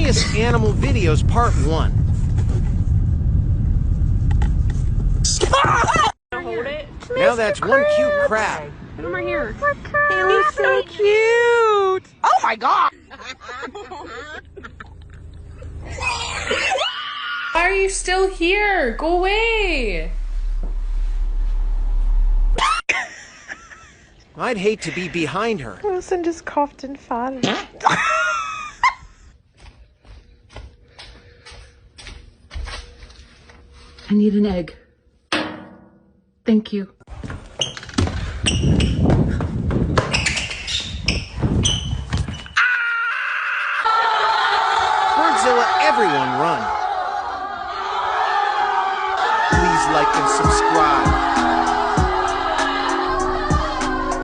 Funniest Animal Videos Part 1. Hold it. Now that's one cute crab. Put him right here. He looks so cute. Oh my god. Why are you still here? Go away. I'd hate to be behind her. Wilson just coughed and farted. I need an egg. Thank you. Birdzilla, everyone run. Please like and subscribe.